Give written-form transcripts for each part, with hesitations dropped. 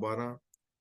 12,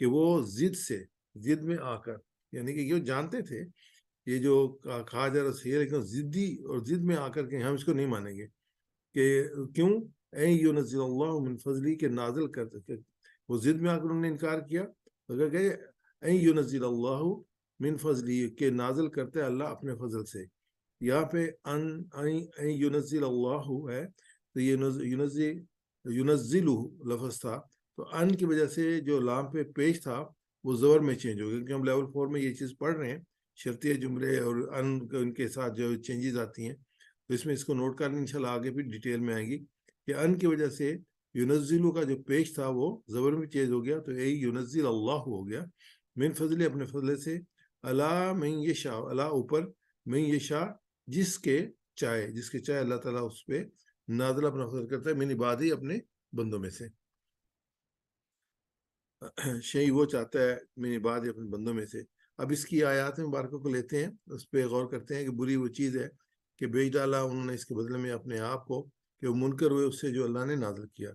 کہ وہ ضد میں آ کر، یعنی کہ یہ جانتے تھے یہ جو کہا جا رہا صحیح ہے، لیکن ضدی اور ضد میں آ کر کہ ہم اس کو نہیں مانیں گے، کہ کیوں؟ اے ینزل اللہ من فضلی، کے نازل کرتے، وہ ضد میں آ کر انہوں نے انکار کیا، اگر کہ اے ینزل اللہ من فضلی، کے نازل کرتے اللہ اپنے فضل سے۔ یہاں پہ ان ینزل اللہ ہے، تو یہ ینزل لفظ تھا، تو ان کی وجہ سے جو لام پہ پیش تھا وہ زبر میں چینج ہو گیا، کیونکہ ہم لیول 4 میں یہ چیز پڑھ رہے ہیں، شرطیہ جملے اور ان کے ساتھ جو چینجز آتی ہیں، تو اس میں اس کو نوٹ کرنا انشاءاللہ آگے بھی ڈیٹیل میں آئے گی، کہ ان کی وجہ سے ینزلو کا جو پیش تھا وہ زبر میں چینج ہو گیا، تو اے ینزل اللہ ہو گیا، من فضل، اپنے فضل سے، اللہ من یشاء، اللہ اوپر، من یشاء، جس کے چاہے اللہ تعالیٰ اس پہ نازل اپنا فضل کرتا ہے، من عبادی، اپنے بندوں میں سے، شیء وہ چاہتا ہے، من عبادی، اپنے بندوں میں سے۔ اب اس کی آیات مبارکوں کو لیتے ہیں، اس پہ غور کرتے ہیں کہ بری وہ چیز ہے کہ بیچ ڈالا انہوں نے اس کے بدلے میں اپنے آپ کو، کہ وہ منکر ہوئے اس سے جو اللہ نے نازل کیا۔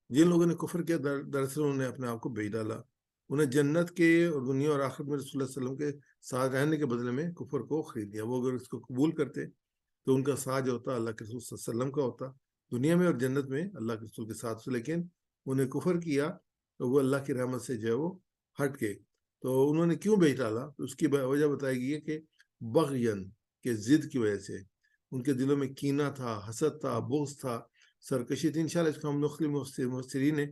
جن لوگوں نے کفر کیا، دراصل انہوں نے اپنے آپ کو بیچ ڈالا، انہیں جنت کے اور دنیا اور آخرت میں رسول اللہ صلی اللہ علیہ وسلم کے ساتھ رہنے کے بدلے میں کفر کو خرید لیا۔ وہ اگر اس کو قبول کرتے تو ان کا ساتھ جو ہوتا اللہ کے رسول صلی اللہ علیہ وسلم کا ہوتا، دنیا میں اور جنت میں اللہ کے رسول کے ساتھ، لیکن انہیں کفر کیا تو وہ اللہ کی رحمت سے جو ہے وہ ہٹ گئے۔ تو انہوں نے کیوں بیچ ڈالا؟ تو اس کی وجہ بتائی گئی ہے کہ بغین، کے ضد کی وجہ سے، ان کے دلوں میں کینہ تھا، حسد تھا، بغض تھا، سرکشی تھی۔ انشاءاللہ اس کو ہم مختلف مفسرین نے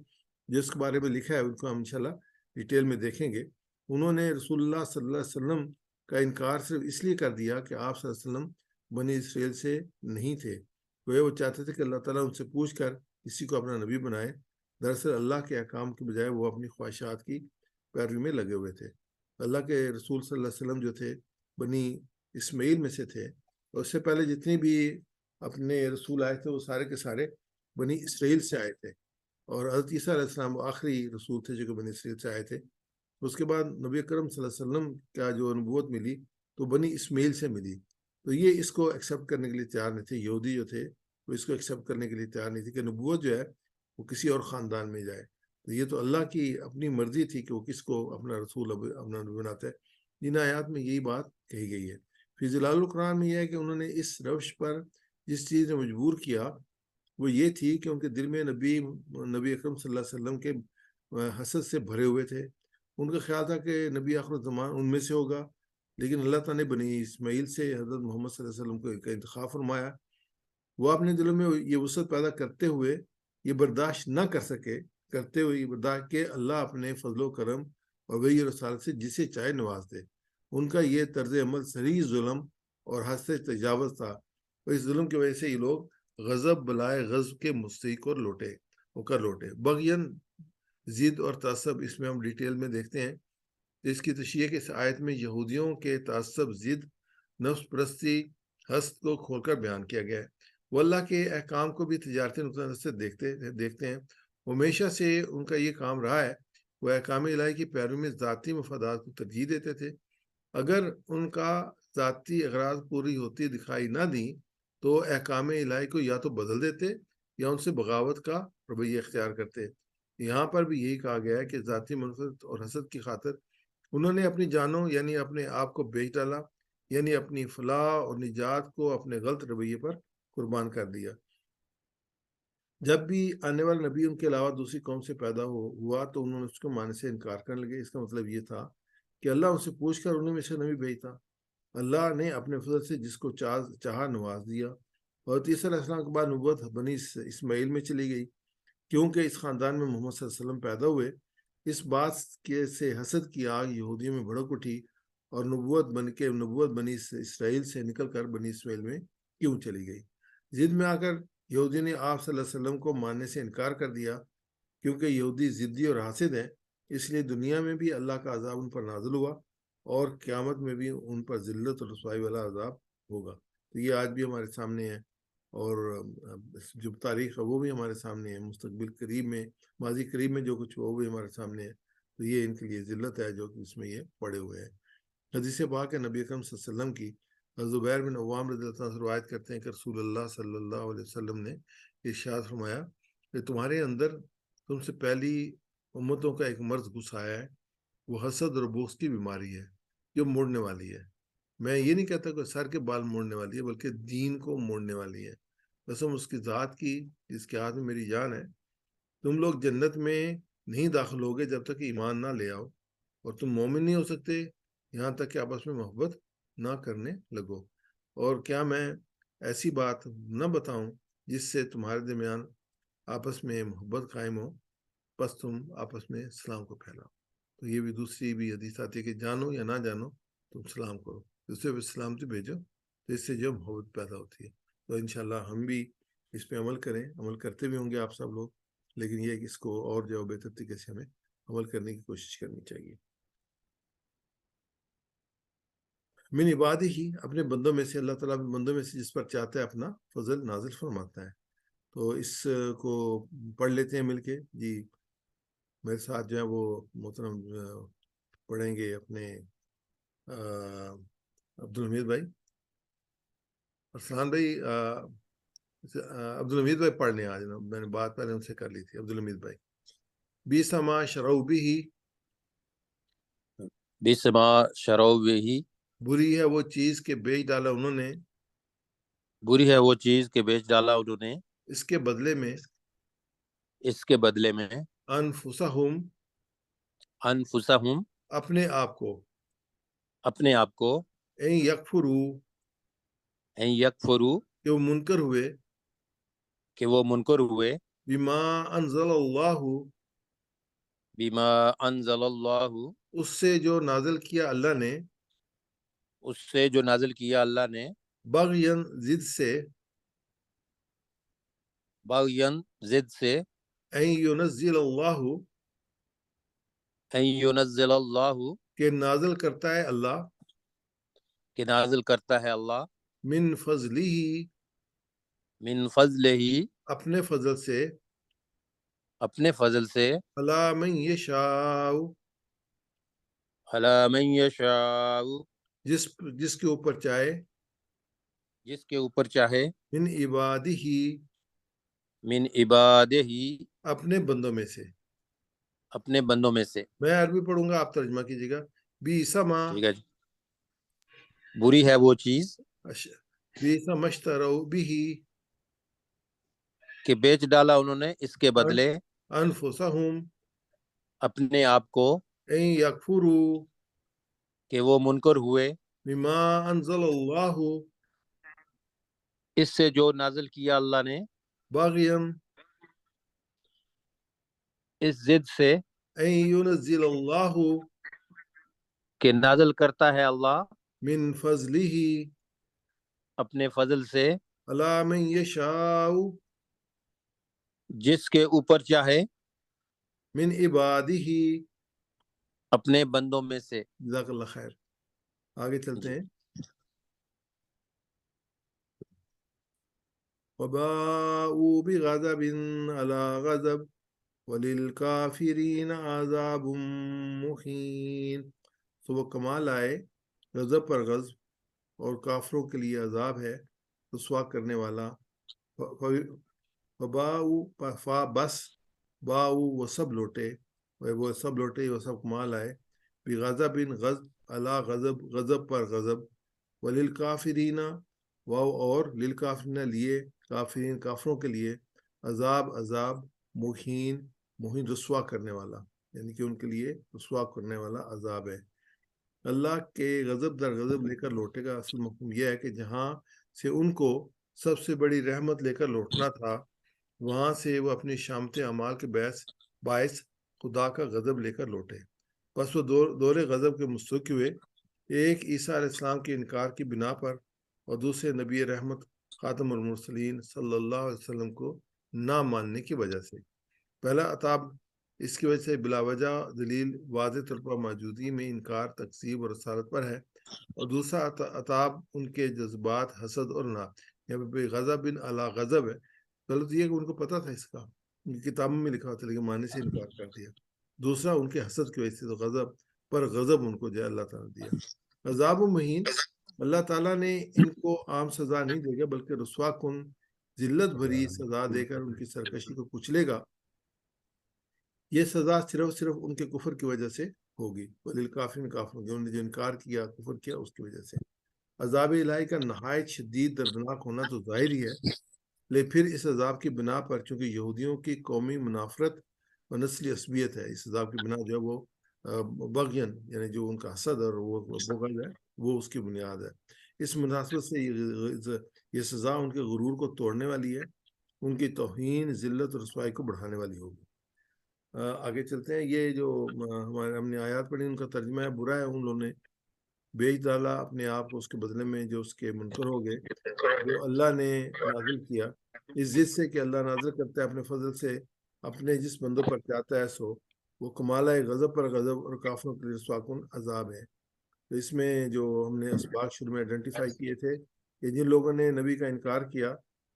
جو اس کے بارے میں لکھا ہے ان کو ہم انشاءاللہ ڈیٹیل میں دیکھیں گے۔ انہوں نے رسول اللہ صلی اللہ علیہ وسلم کا انکار صرف اس لیے کر دیا کہ آپ صلی اللہ علیہ وسلم بنی اسرائیل سے نہیں تھے، وہ چاہتے تھے کہ اللہ تعالیٰ ان سے پوچھ کر کسی کو اپنا نبی بنائے۔ دراصل اللہ کے احکام کے بجائے وہ اپنی خواہشات کی پیروی میں لگے ہوئے تھے۔ اللہ کے رسول صلی اللہ علیہ وسلم جو تھے بنی اسماعیل میں سے تھے، اور اس سے پہلے جتنے بھی اپنے رسول آئے تھے وہ سارے کے سارے بنی اسرائیل سے آئے تھے، اور حضرت عیسیٰ علیہ السلام وہ آخری رسول تھے جو کہ بنی اسرائیل سے آئے تھے۔ اس کے بعد نبی اکرم صلی اللہ علیہ وسلم کا جو نبوت ملی تو بنی اسماعیل سے ملی، تو یہ اس کو ایکسیپٹ کرنے کے لیے تیار نہیں تھے، یہودی جو تھے وہ اس کو ایکسیپٹ کرنے کے لیے تیار نہیں تھے کہ نبوت جو ہے وہ کسی اور خاندان میں جائے۔ تو یہ تو اللہ کی اپنی مرضی تھی کہ وہ کس کو اپنا رسول اپنا نبی بناتا ہے۔ جن آیات میں یہی بات کہی گئی ہے۔ فی ظلال القرآن میں یہ ہے کہ انہوں نے اس روش پر جس چیز نے مجبور کیا وہ یہ تھی کہ ان کے دل میں نبی اکرم صلی اللہ علیہ وسلم کے حسد سے بھرے ہوئے تھے۔ ان کا خیال تھا کہ نبی آخر الزمان ان میں سے ہوگا، لیکن اللہ تعالیٰ نے بنی اسماعیل سے حضرت محمد صلی اللہ علیہ وسلم کو انتخاب فرمایا۔ وہ اپنے دلوں میں یہ وسعت پیدا کرتے ہوئے یہ برداشت نہ کر سکے، کرتے ہوئے یہ برداشت کہ اللہ اپنے فضل و کرم اور وحی رسالت سے جسے چاہے نواز دے۔ ان کا یہ طرز عمل صریح ظلم اور حد سے تجاوز تھا، اور اس ظلم کی وجہ سے یہ لوگ غضب بلائے غضب کے مستحق اور کر لوٹے۔ بغین، ضد اور تعصب، اس میں ہم ڈیٹیل میں دیکھتے ہیں۔ اس کی تشریح کے اس آیت میں یہودیوں کے تعصب، ضد، نفس پرستی، حسد کو کھول کر بیان کیا گیا ہے۔ وہ اللہ کے احکام کو بھی تجارتی نقطہ نظر سے دیکھتے ہیں۔ ہمیشہ سے ان کا یہ کام رہا ہے، وہ احکام الہی کی پیروی میں ذاتی مفادات کو ترجیح دیتے تھے۔ اگر ان کا ذاتی اغراض پوری ہوتی دکھائی نہ دیں تو احکام الہی کو یا تو بدل دیتے یا ان سے بغاوت کا رویہ اختیار کرتے۔ یہاں پر بھی یہی کہا گیا ہے کہ ذاتی منفعت اور حسد کی خاطر انہوں نے اپنی جانوں یعنی اپنے آپ کو بیچ ڈالا، یعنی اپنی فلاح اور نجات کو اپنے غلط رویے پر قربان کر دیا۔ جب بھی آنے والا نبی ان کے علاوہ دوسری قوم سے پیدا ہوا تو انہوں نے اس کو ماننے سے انکار کرنے لگے۔ اس کا مطلب یہ تھا کہ اللہ ان سے پوچھ کر انہیں میں سے نبی بھیجتا۔ اللہ نے اپنے فضل سے جس کو چاہا نواز دیا، اور عیسیٰ علیہ السلام کے بعد نبوت بنی اسماعیل میں چلی گئی، کیونکہ اس خاندان میں محمد صلی اللہ علیہ وسلم پیدا ہوئے۔ اس بات سے حسد کی آگ یہودیوں میں بھڑک اٹھی، اور نبوت بنی اسرائیل سے نکل کر بنی اسماعیل میں کیوں چلی گئی؟ ضد میں آ کر یہودی نے آپ صلی اللہ علیہ وسلم کو ماننے سے انکار کر دیا۔ کیونکہ یہودی ضدی اور حاسد ہیں، اس لیے دنیا میں بھی اللہ کا عذاب ان پر نازل ہوا، اور قیامت میں بھی ان پر ذلت اور رسوائی والا عذاب ہوگا۔ تو یہ آج بھی ہمارے سامنے ہے، اور جو تاریخ ہے وہ بھی ہمارے سامنے ہے، مستقبل قریب میں، ماضی قریب میں جو کچھ ہوا وہ بھی ہمارے سامنے ہے۔ تو یہ ان کے لیے ذلت ہے جو کہ اس میں یہ پڑے ہوئے ہیں۔ حدیث پاک ہے نبی اکرم صلی اللہ علیہ وسلم کی، زبیر بن عوام رضی اللہ عنہ سے روایت کرتے ہیں کہ رسول اللہ صلی اللہ علیہ وسلم نے ارشاد فرمایا کہ تمہارے اندر تم سے پہلی امتوں کا ایک مرض گھس آیا ہے، وہ حسد اور بغض کی بیماری ہے جو موڑنے والی ہے. میں یہ نہیں کہتا کہ سر کے بال موڑنے والی ہے، بلکہ دین کو موڑنے والی ہے. قسم اس کی ذات کی جس کے ہاتھ میں میری جان ہے، تم لوگ جنت میں نہیں داخل ہوگے جب تک کہ ایمان نہ لے آؤ، اور تم مومن نہیں ہو سکتے یہاں تک کہ آپس میں محبت نہ کرنے لگو. اور کیا میں ایسی بات نہ بتاؤں جس سے تمہارے درمیان آپس میں محبت قائم ہو، بس تم آپس میں سلام کو پھیلاؤ. تو یہ بھی دوسری بھی حدیث آتی ہے کہ جانو یا نہ جانو تم سلام کرو، دوسرے پہ سلامتی بھیجو، تو اس سے جو محبت پیدا ہوتی ہے. تو انشاءاللہ ہم بھی اس پہ عمل کریں، عمل کرتے بھی ہوں گے آپ سب لوگ، لیکن یہ کہ اس کو اور جو بہتر طریقے سے ہمیں عمل کرنے کی کوشش کرنی چاہیے. من عبادی ہی، اپنے بندوں میں سے، اللہ تعالیٰ اپنے بندوں میں سے جس پر چاہتا ہے اپنا فضل نازل فرماتا ہے. تو اس کو پڑھ لیتے ہیں مل کے. جی میرے ساتھ جو ہے وہ محترم پڑھیں گے اپنے عبدالحمید بھائی. ارسلان بھائی، عبدالحمید بھائی پڑھ لیں آج. میں نے بات پہلے ان سے کر لی تھی. عبدالحمید بھائی. بیس ما شرعوا بھی، بیس ما شرعوا بھی، بری ہے وہ چیز کہ بیچ ڈالا انہوں نے، بری ہے وہ چیز کہ بیچ ڈالا انہوں نے، اس کے بدلے میں، اس کے بدلے میں، انفسہم، انفسہم، اپنے آپ کو، اپنے آپ کو، این یکفروا، ان یکفروا، کہ وہ منکر ہوئے، کہ وہ منکر ہوئے، بما انزل اللہ، بما انزل اللہ، اس سے جو نازل کیا اللہ نے، اس سے جو نازل کیا اللہ نے، بغین، ضد سے، بغین، ضد سے، این ینزل اللہ، ان ینزل اللہ، کہ نازل کرتا ہے اللہ، کہ نازل کرتا ہے اللہ، من فضلہ، من فضلہ، اپنے فضل سے، اپنے فضل سے، علی من یشاء، علی من یشاء، جس کے اوپر چاہے، جس کے اوپر چاہے، من عبادہ، من عبادہ، اپنے بندوں میں سے. اپنے بندوں میں سے. میں عربی پڑھوں گا، آپ ترجمہ کیجیے گا. بیس ما، ٹھیک ہے جی. بری ہے وہ چیز بیس ما اشتروا بھی، کہ بیچ ڈالا انہوں نے اس کے بدلے انفسہم، اپنے آپ کو، ان یکفروا، کہ وہ منکر ہوئے، بما انزل اللہ، اس سے جو نازل کیا اللہ نے، باغیم، اس ضد سے ان ینزل اللہ، کہ نازل کرتا ہے اللہ من فضلہ، اپنے فضل سے، علی من یشاء، جس کے اوپر چاہے، من عبادہ. اپنے بندوں میں سے. جزاک اللہ خیر. آگے چلتے جی. ہیں. وباءوا بغضب على غضب وللکافرین عذاب مہین. تو وہ کمال آئے غضب پر غضب، اور کافروں کے لیے عذاب ہے رسوا کرنے والا. وباءوا، فا بس، باؤ وہ سب لوٹے، وہ سب لوٹے، وہ سب کمال آئے، بغضب غضب، علی غضب، غضب پر غضب، وللکافرین، واو اور للکافرین لیے، کافرین کافروں کے لیے، عذاب عذاب، مہین، مہین رسوا کرنے والا، یعنی کہ ان کے لیے رسوا کرنے والا عذاب ہے. اللہ کے غضب در غضب لے کر لوٹے گا. اصل مفہوم یہ ہے کہ جہاں سے ان کو سب سے بڑی رحمت لے کر لوٹنا تھا، وہاں سے وہ اپنی شامت اعمال کے باعث خدا کا غضب لے کر لوٹے. بس وہ دور غضب کے مستحق ہوئے، ایک عیسیٰ علیہ السلام کے انکار کی بنا پر، اور دوسرے نبی رحمت خاتم المرسلین صلی اللہ علیہ وسلم کو نہ ماننے کی وجہ سے. پہلا عتاب اس کی وجہ سے بلا وجہ دلیل واضح طور پر موجودگی میں انکار، تکذیب اور رسالت پر ہے، اور دوسرا عتاب ان کے جذبات، حسد اور نہ. یہاں پہ غضب علی غضب ہے. غلط یہ کہ ان کو پتہ تھا اس کا، ان کی کتابوں میں لکھا تھا، لیکن ماننے سے انکار کر دیا. دوسرا ان کے حسد کی وجہ سے، تو غضب پر غضب ان کو جو اللہ تعالیٰ نے دیا. عذاب و مہین، اللہ تعالیٰ نے ان کو عام سزا نہیں دے گا، بلکہ رسوا کن، ذلت بھری سزا دے کر ان کی سرکشی کو کچلے گا. یہ سزا صرف ان کے کفر کی وجہ سے ہوگی، وَلِلْكَافِرِينَ کافروں کے، انہوں نے جو انکار کیا، کفر کیا، اس کی وجہ سے۔ عذاب الہی کا نہایت شدید دردناک ہونا تو ظاہر ہی ہے، لیکن پھر اس عذاب کی بنا پر چونکہ یہودیوں کی قومی منافرت اور نسلی عصبیت ہے، اس عذاب کی بنا جو ہے وہ بغین یعنی جو ان کا حسد اور وہ بغض ہے، وہ اس کی بنیاد ہے۔ اس مناسبت سے یہ سزا ان کے غرور کو توڑنے والی ہے، ان کی توہین، ذلت اور رسوائی کو بڑھانے والی ہوگی۔ آگے چلتے ہیں۔ یہ جو ہمارے ہم نے آیات پڑھی ان کا ترجمہ ہے، برا ہے ان لوگوں نے بیچ ڈالا اپنے آپ کو اس کے بدلے میں جو اس کے منکر ہو گئے، جو اللہ نے نازل کیا، اس ضد سے کہ اللہ نازل کرتا ہے اپنے فضل سے اپنے جس بندوں پر چاہتا ہے سو، وہ کمالہ غضب پر غضب اور کافروں کے لیے رسوا کن عذاب ہے۔ تو اس میں جو ہم نے اسباق شروع میں آئیڈینٹیفائی کیے تھے کہ جن لوگوں نے نبی کا انکار کیا،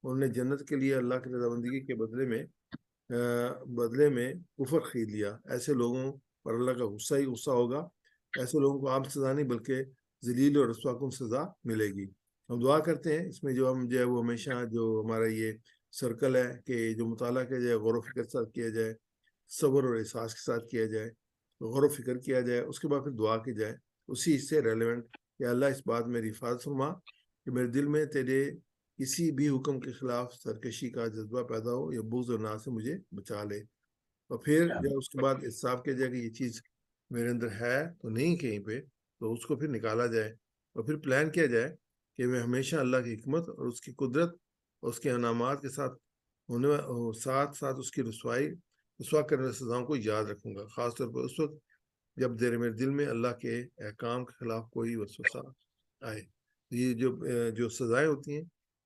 انہوں نے جنت کے لیے اللہ کی رضامندگی کے بدلے میں کفر خرید لیا۔ ایسے لوگوں پر اللہ کا غصہ ہی غصہ ہوگا۔ ایسے لوگوں کو عام سزا نہیں بلکہ ذلیل اور رسوا کن سزا ملے گی۔ ہم دعا کرتے ہیں اس میں جو ہم جو ہے وہ ہمیشہ جو ہمارا یہ سرکل ہے کہ جو مطالعہ کیا جائے، غور و فکر کے ساتھ کیا جائے، صبر اور احساس کے ساتھ کیا جائے، غور و فکر کیا جائے، اس کے بعد پھر دعا کی جائے اسی سے ریلیونٹ کہ اللہ اس بات میں حفاظت فرما کہ میرے دل میں تیرے کسی بھی حکم کے خلاف سرکشی کا جذبہ پیدا ہو یا بغض اور ناز سے مجھے بچا لے۔ اور پھر جب اس کے بعد احساس کیا جائے کہ یہ چیز میرے اندر ہے تو نہیں کہیں پہ، تو اس کو پھر نکالا جائے اور پھر پلان کیا جائے کہ میں ہمیشہ اللہ کی حکمت اور اس کی قدرت اور اس کے انعامات کے ساتھ ساتھ اس کی رسوا کرنے والی سزاؤں کو یاد رکھوں گا، خاص طور پر اس وقت جب میرے دل میں اللہ کے احکام کے خلاف کوئی وسوسہ آئے۔ یہ جو سزائیں ہوتی ہیں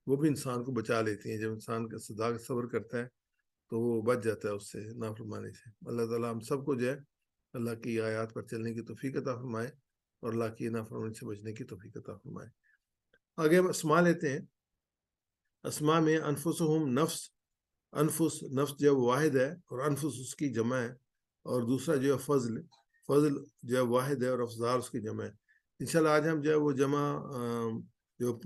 وہ بھی انسان کو بچا لیتی ہیں۔ جب انسان کا سزا کا صبر کرتا ہے تو وہ بچ جاتا ہے اس سے، نافرمانی سے۔ اللہ تعالیٰ ہم سب کو جو ہے اللہ کی آیات پر چلنے کی توفیق عطا فرمائے اور اللہ کی نافرمانی سے بچنے کی توفیق عطا فرمائے۔ آگے ہم اسماء لیتے ہیں۔ اسماء میں انفسہم انفس جو واحد ہے اور انفس اس کی جمع ہے، اور دوسرا جو ہے فضل جو ہے واحد ہے اور افضال اس کی جمع ہے۔ انشاءاللہ آج ہم جو ہے وہ جمع جو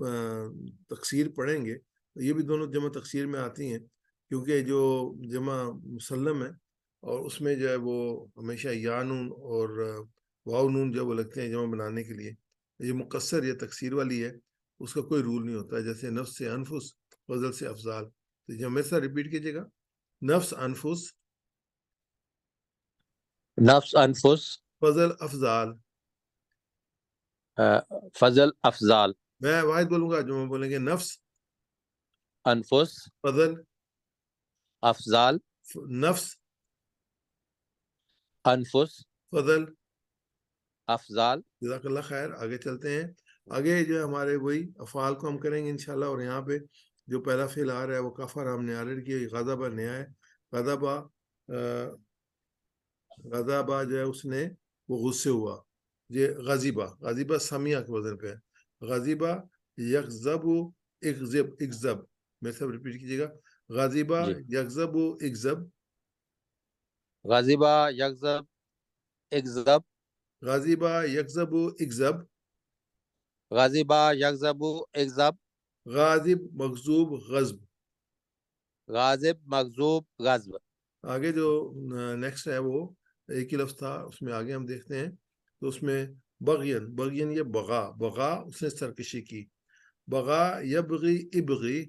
تکسیر پڑھیں گے، یہ بھی دونوں جمع تکسیر میں آتی ہیں کیونکہ جو جمع مسلم ہے اور اس میں جو ہے وہ ہمیشہ یا نون اور واو نون جو وہ لگتے ہیں جمع بنانے کے لیے۔ یہ مقصر یا تکسیر والی ہے، اس کا کوئی رول نہیں ہوتا ہے، جیسے نفس سے انفس، فضل سے افضال۔ تو جو ہمیشہ ریپیٹ کیجیے گا، نفس انفس، نفس انفس، فضل افضال۔ فضل افضال، میں واحد بولوں گا، جو ہم بولیں گے نفس، انفس، فضل، افضال، نفس، انفس، فضل۔ افضال۔ جزاک اللہ خیر۔ آگے چلتے ہیں۔ آگے جو ہے ہمارے وہی افعال کو ہم کریں گے انشاءاللہ، اور یہاں پہ جو پہلا فعل آ رہا ہے وہ کفر ہم نے آلریڈی کیا، غضبہ نیا ہے۔ غضبہ جو ہے اس نے وہ غصے ہوا، یہ غضبہ سمیہ کے وزن پہ ہے۔ غضبہ یغضب اکذب، میں سب ریپیٹ کیجیے گا، غضبہ جی، یغضب اکذب، غضبہ یغضب اکذب، غضبہ یغضب اکذب، غضبہ یغضب اکذب، غاضب مغضوب غضب۔ غاضب مغضوب غضب۔ آگے جو نیکسٹ ہے وہ ایک ہی لفظ تھا، اس میں آگے ہم دیکھتے ہیں تو اس میں بغین یہ بغا اس نے سرکشی کی، بغا یبغی ابغی،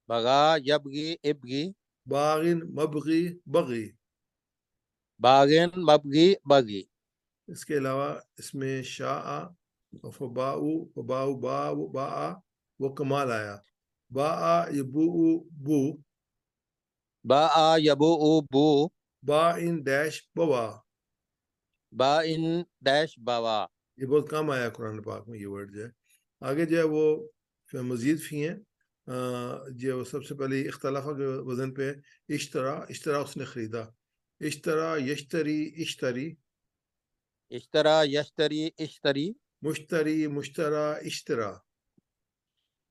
بغا یبغی ابغی، باغن مبغی بغی۔ باغن مبغی بغی۔ اس کے علاوہ اس میں شاء فباؤ با وہ کمال آیا، با یبو بو، با یبو بو، با ان ڈیش بوا۔ با ان ڈیش بوا۔ یہ بہت کم آیا قرآن پاک میں یہ ورڈ جو ہے۔ آگے جو ہے وہ مزید فی ہیں، جو سب سے پہلے اختلاف کے وزن پہ اشترا اس نے خریدا، اشترا یشتری اشتری، اشترا یشتری اشتری، مشتری مشترا اشترا۔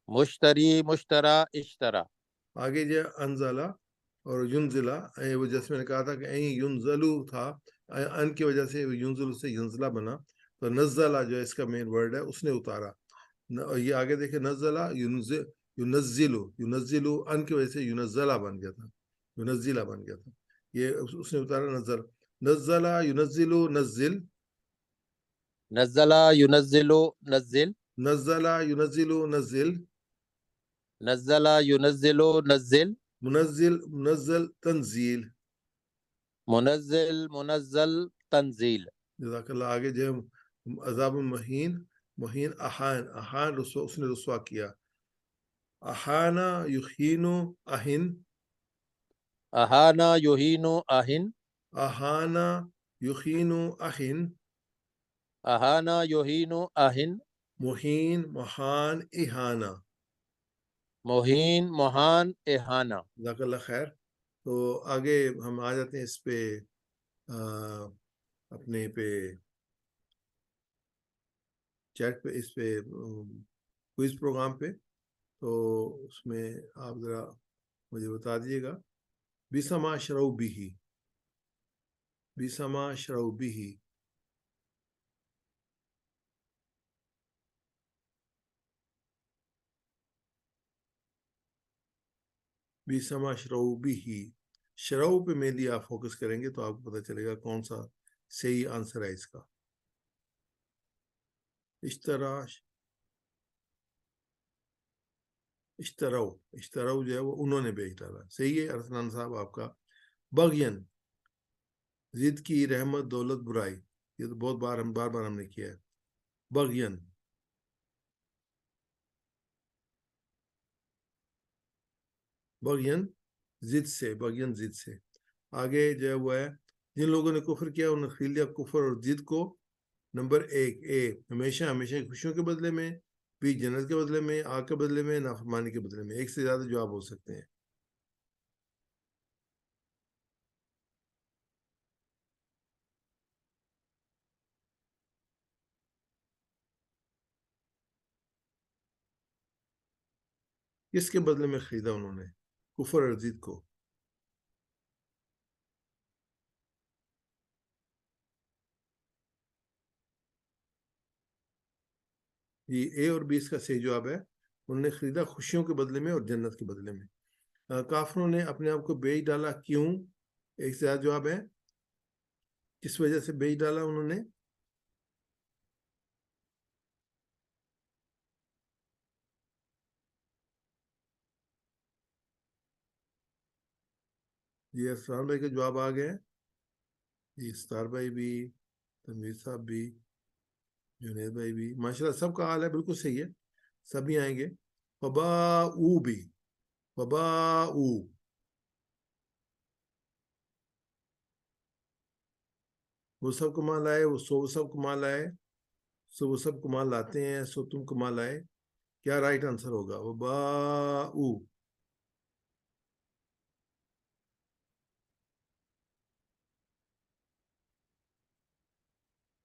مشتری مشترا اشترا۔ آگے جو ہے انزلہ اور ینزلہ، وہ جیسے میں نے کہا تھا کہ این ینزلو تھا، ان کی وجہ سے ینزلو سے ینزلہ بنا، تو نزلہ جو ہے اس کا مین ورڈ ہے، اس نے اتارا۔ یہ آگے دیکھیں نزلہ ینزلو ان کی وجہ سے ینزلہ بن گیا تھا، ینزلہ بن گیا تھا۔ یہ اس نے اتارا نظر. نزلہ ینزلو نزل. نزل ينزل نزل. نزلہ ینزلو نزل. نزل ينزل نزل. منزل منزل تنزیل. منزل منزل تنزیل. جزاک اللہ. آگے جو ہے عذاب مہین. مہین احان. احان اس نے رسوا کیا. احانا یخینو اہن. اہانا یہین اہن. احانا یخینو اہن. اہانا یہین اہن. مہین مہان احانا. مہین مہان اہانا. جزاک اللہ خیر. تو آگے ہم آ جاتے ہیں اس پہ اپنے پہ چیٹ پہ، اس پہ کوئز پروگرام پہ. تو اس میں آپ ذرا مجھے بتا دیجیے گا. بیسما شرو بھی. بیسما شرو بھی. بیسما شرو بھی. شرو پہ مینلی آپ فوکس کریں گے تو آپ کو پتہ چلے گا کون سا صحیح آنسر ہے اس کا. اشترو جو ہے وہ انہوں نے بیچ ڈالا. صحیح ہے ارسلان صاحب آپ کا. بغین ضد کی رحمت دولت برائی. یہ تو بہت بار ہم نے کیا ہے. بغین. بغین ضد سے. بغین ضد سے. آگے جو ہے وہ ہے جن لوگوں نے کفر کیا انہوں نے خرید لیا کفر اور ضد کو. نمبر 1 اے ہمیشہ خوشیوں کے بدلے میں. بی جنت کے بدلے میں. آگ کے بدلے میں. نافرمانی کے بدلے میں. ایک سے زیادہ جواب ہو سکتے ہیں. کس کے بدلے میں خریدا انہوں نے کفر اور ضد کو؟ جی اے اور بی اس کا صحیح جواب ہے. انہوں نے خریدا خوشیوں کے بدلے میں اور جنت کے بدلے میں. کافروں نے اپنے آپ کو بیچ ڈالا کیوں؟ ایک سے زیادہ جواب ہے. کس وجہ سے بیچ ڈالا انہوں نے؟ جی ارسلان بھائی کا جواب آ گیا. جی ستار بھائی بھی، تنویر صاحب بھی، جنید بھائی بھی. ماشاءاللہ سب کا حال ہے بالکل صحیح ہے. سبھی آئیں گے. فباؤ بھی. فباؤ. وہ سب کمال آئے. وہ سب کمال آئے. وہ سب کمال لاتے ہیں. تم کمال آئے. کیا رائٹ آنسر ہوگا؟ وباؤ.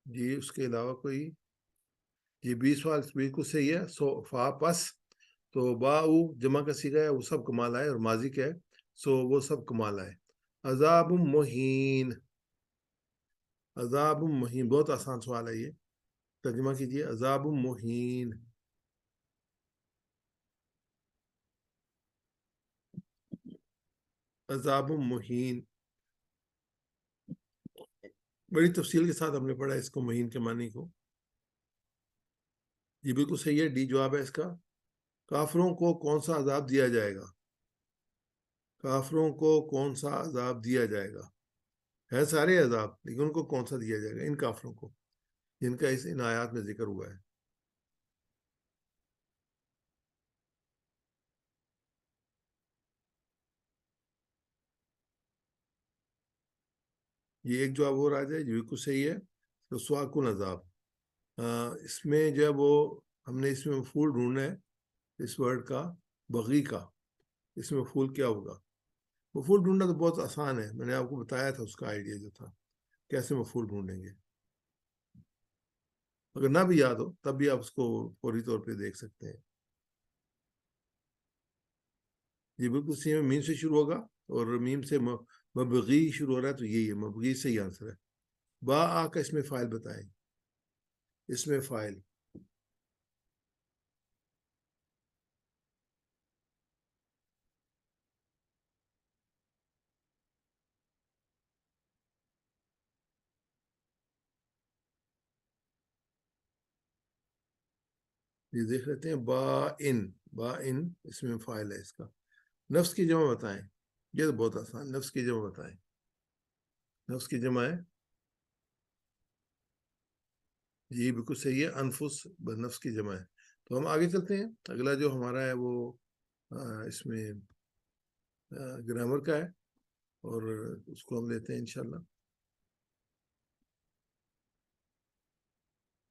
جی اس کے علاوہ کوئی؟ جی 20 سوال بالکل صحیح ہے. فا پس تو باؤ جمع کا صیغہ ہے. وہ سب کمال آئے. اور ماضی کا ہے وہ سب کمال آئے. عذاب مہین. عذاب مہین بہت آسان سوال ہے یہ. ترجمہ کیجیے. عذاب مہین. عذاب مہین. بڑی تفصیل کے ساتھ ہم نے پڑھا اس کو مہین کے معنی کو. یہ بالکل صحیح ہے. ڈی جواب ہے اس کا. کافروں کو کون سا عذاب دیا جائے گا؟ کافروں کو کون سا عذاب دیا جائے گا؟ ہے سارے عذاب لیکن ان کو کون سا دیا جائے گا ان کافروں کو جن کا ان آیات میں ذکر ہوا ہے؟ یہ ایک جواب اور آ جائے جو بالکل صحیح ہے. رسوا کن عذاب. اس میں جو ہے وہ ہم نے اس میں مفعول ڈھونڈنا ہے اس ورڈ کا. بغی کا اس میں مفعول کیا ہوگا؟ مفعول ڈھونڈنا تو بہت آسان ہے. میں نے آپ کو بتایا تھا اس کا آئیڈیا جو تھا کیسے مفعول ڈھونڈیں گے. اگر نہ بھی یاد ہو تب بھی آپ اس کو فوری طور پہ دیکھ سکتے ہیں. یہ بالکل صحیح ہے. میم سے شروع ہوگا اور میم سے مبغی شروع ہو رہا ہے تو یہی ہے. مبغی صحیح آنسر ہے. با آ کا اس میں فائل بتائیں. اس میں فائل یہ دیکھ لیتے ہیں، با ان اس میں فائل ہے اس کا. نفس کی جمع بتائیں. یہ تو بہت آسان. نفس کی جمع بتائیں. نفس کی جمع ہے جی بالکل صحیح ہے، انفس. بس نفس کی جمع ہے. تو ہم آگے چلتے ہیں. اگلا جو ہمارا ہے وہ اس میں گرامر کا ہے، اور اس کو ہم لیتے ہیں انشاءاللہ.